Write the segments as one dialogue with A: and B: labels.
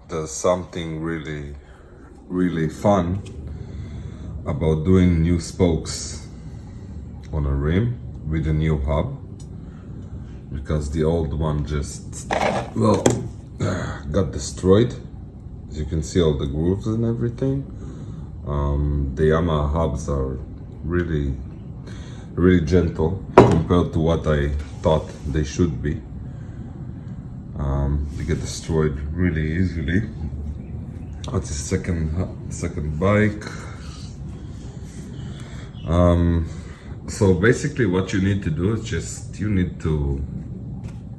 A: There's something really fun about doing new spokes on a rim with a new hub, because the old one just, well, got destroyed. As you can see, all the grooves and everything. The Yamaha hubs are really gentle compared to what I thought they should be. They get destroyed really easily. That's the second bike. So basically what you need to do is just, you need to,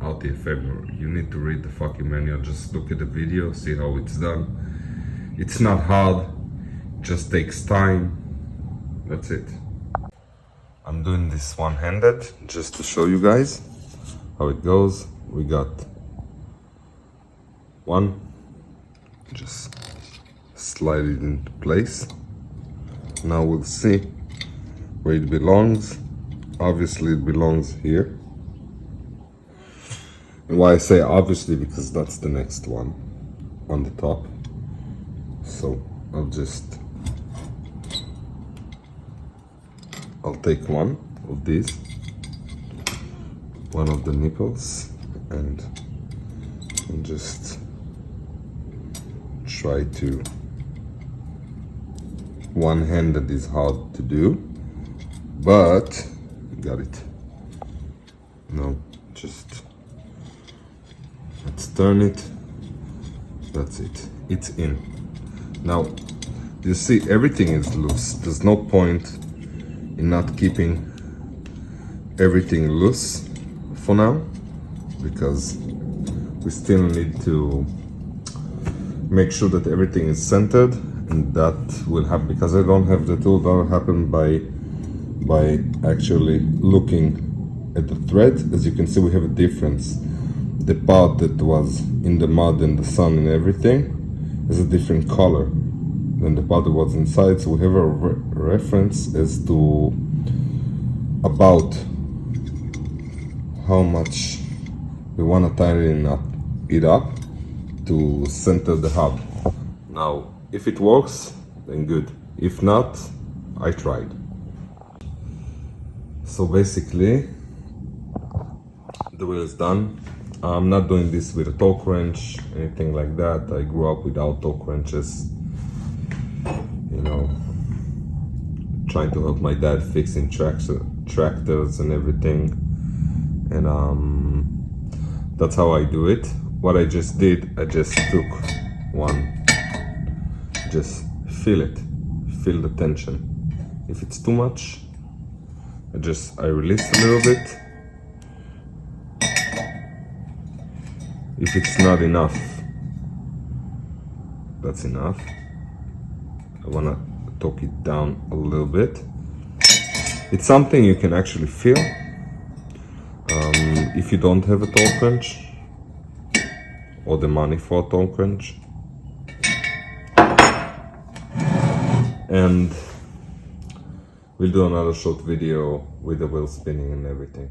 A: out the ephemeral, you need to read the fucking manual, just look at the video, see how it's done. It's not hard, it just takes time. That's it. I'm doing this one-handed just to show you guys how it goes. We got one, just slide it into place. Now we'll see where it belongs. Obviously it belongs here. And why I say obviously, because that's the next one on the top. So I'll take one of these, one of the nipples, and just try to, one-handed is hard to do, but got it. Now just let's turn it. That's it, it's in. Now you see everything is loose. There's no point in not keeping everything loose for now, because we still need to make sure that everything is centered, and that will happen because I don't have the tool. That will happen by actually looking at the thread. As you can see, we have a difference. The part that was in the mud and the sun and everything is a different color than the part that was inside, so we have a reference as to about how much we want to tighten it up to center the hub. Now, if it works, then good. If not, I tried. So basically, the wheel is done. I'm not doing this with a torque wrench, anything like that. I grew up without torque wrenches. You know, trying to help my dad fixing tractors and everything, and that's how I do it. What I just did, I just took one, just feel the tension. If it's too much, I release a little bit. If it's not enough, that's enough. I want to torque it down a little bit. It's something you can actually feel if you don't have a torque wrench or the money for a torque wrench. And we'll do another short video with the wheel spinning and everything.